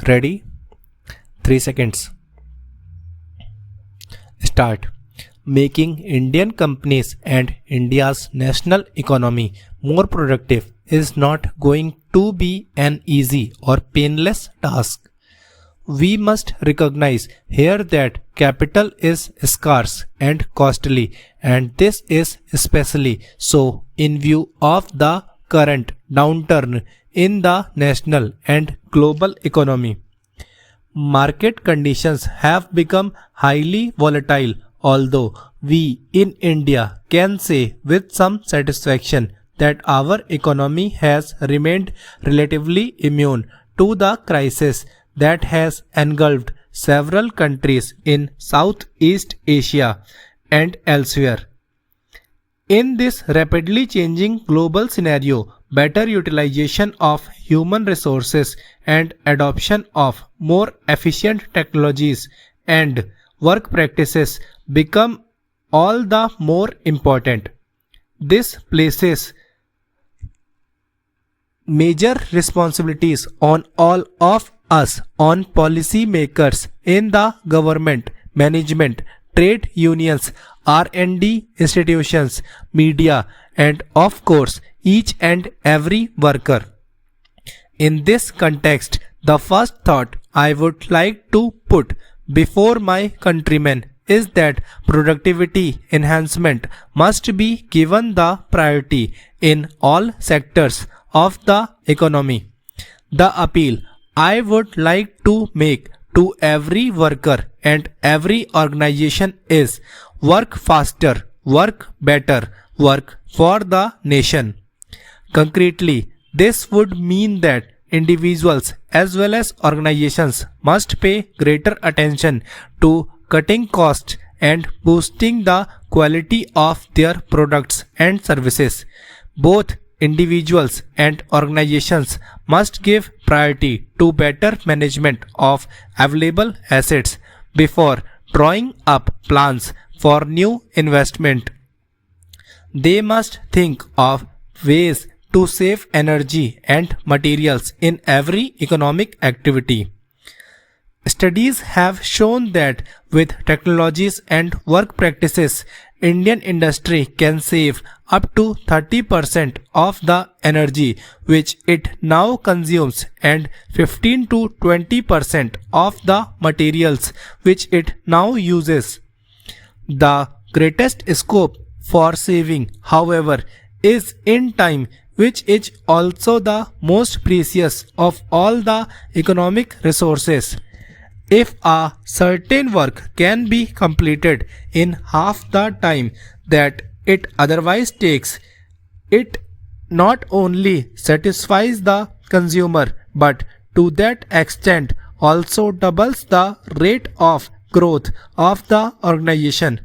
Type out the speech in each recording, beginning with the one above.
Ready? 3 seconds. Start. Making Indian companies and India's national economy more productive is not going to be an easy or painless task. We must recognize here that capital is scarce and costly, and this is especially so in view of the current downturn in the national and global economy. Market conditions have become highly volatile, although we in India can say with some satisfaction that our economy has remained relatively immune to the crisis that has engulfed several countries in Southeast Asia and elsewhere. In this rapidly changing global scenario, better utilization of human resources and adoption of more efficient technologies and work practices become all the more important. This places major responsibilities on all of us, on policy makers in the government, management, trade unions, R&D institutions, media, and of course each and every worker. In this context, the first thought I would like to put before my countrymen is that productivity enhancement must be given the priority in all sectors of the economy. The appeal I would like to make to every worker and every organization is work faster, work better, work for the nation. Concretely, this would mean that individuals as well as organizations must pay greater attention to cutting costs and boosting the quality of their products and services. Both individuals and organizations must give priority to better management of available assets before drawing up plans for new investment. They must think of ways to save energy and materials in every economic activity. Studies have shown that with technologies and work practices, Indian industry can save up to 30% of the energy which it now consumes and 15 to 20% of the materials which it now uses. The greatest scope for saving, however, is in time, which is also the most precious of all the economic resources. If a certain work can be completed in half the time that it otherwise takes, it not only satisfies the consumer but to that extent also doubles the rate of growth of the organization.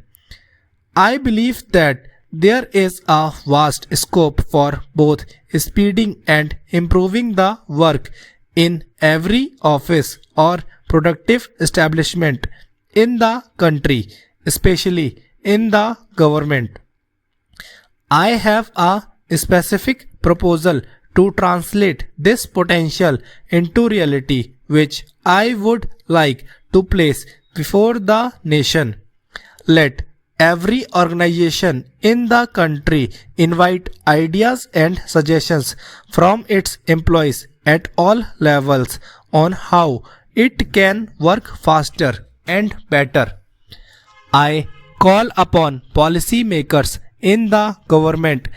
I believe that there is a vast scope for both speeding and improving the work in every office or productive establishment in the country, especially in the government. I have a specific proposal to translate this potential into reality, which I would like to place before the nation. Let every organization in the country invite ideas and suggestions from its employees at all levels on how it can work faster and better. I call upon policy makers in the government,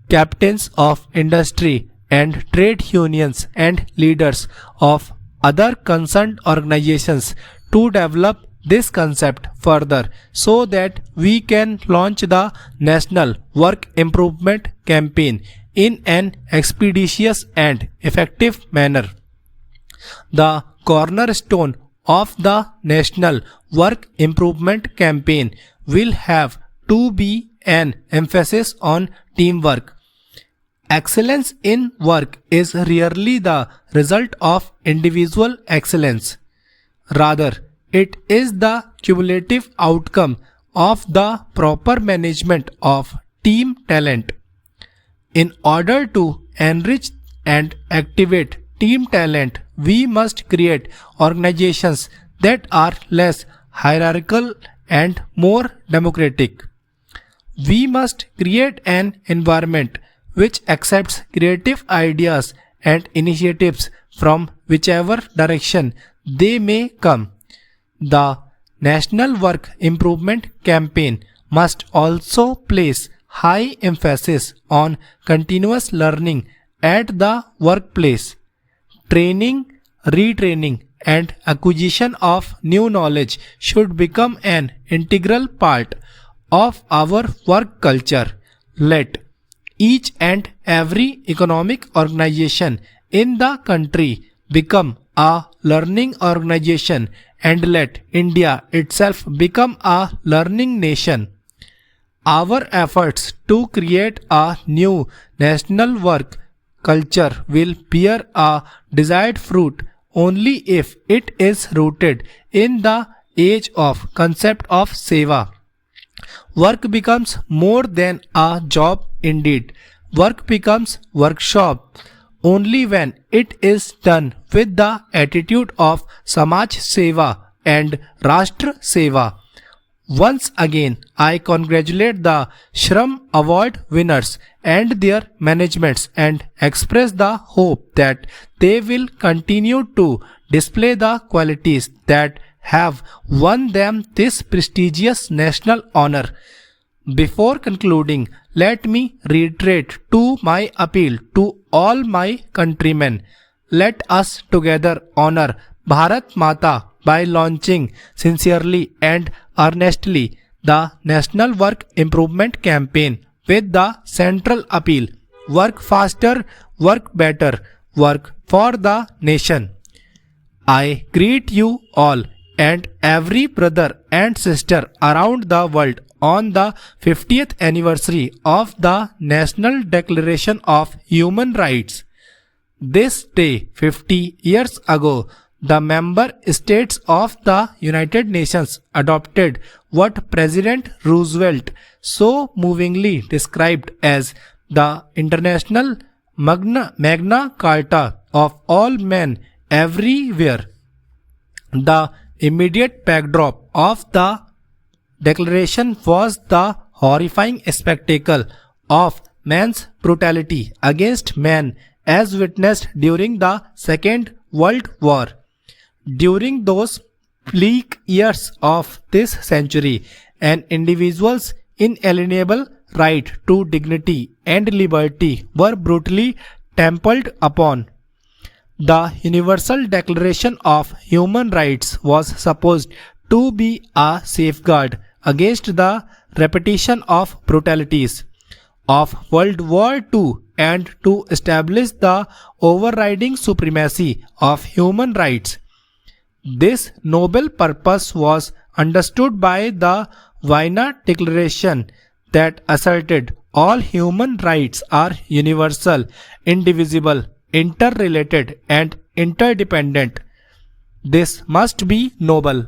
captains of industry and trade unions and leaders of other concerned organizations to develop this concept further so that we can launch the National Work Improvement Campaign in an expeditious and effective manner. The cornerstone of the National Work Improvement Campaign will have to be an emphasis on teamwork. Excellence in work is rarely the result of individual excellence. Rather, it is the cumulative outcome of the proper management of team talent. In order to enrich and activate team talent, we must create organizations that are less hierarchical and more democratic. We must create an environment which accepts creative ideas and initiatives from whichever direction they may come. The National Work Improvement Campaign must also place high emphasis on continuous learning at the workplace. Training, retraining, and acquisition of new knowledge should become an integral part of our work culture. Let each and every economic organization in the country become a learning organization, and let India itself become a learning nation. Our efforts to create a new national work culture will bear a desired fruit only if it is rooted in the age of concept of seva. Work becomes more than a job indeed. Work becomes workshop only when it is done with the attitude of Samaj Seva and Rashtra Seva. Once again, I congratulate the Shram Award winners and their managements and express the hope that they will continue to display the qualities that have won them this prestigious national honor. Before concluding, let me reiterate to my appeal to all my countrymen. Let us together honor Bharat Mata by launching sincerely and earnestly the National Work Improvement Campaign with the central appeal: work faster, work better, work for the nation. I greet you all and every brother and sister around the world on the 50th anniversary of the National Declaration of Human Rights. This day, 50 years ago, the member states of the United Nations adopted what President Roosevelt so movingly described as the International Magna Carta of all men everywhere. The immediate backdrop of the declaration was the horrifying spectacle of man's brutality against man as witnessed during the Second World War. During those bleak years of this century, an individual's inalienable right to dignity and liberty were brutally trampled upon. The Universal Declaration of Human Rights was supposed to be a safeguard against the repetition of brutalities of World War II and to establish the overriding supremacy of human rights. This noble purpose was understood by the Vienna Declaration that asserted all human rights are universal, indivisible, interrelated, and interdependent. This must be noble.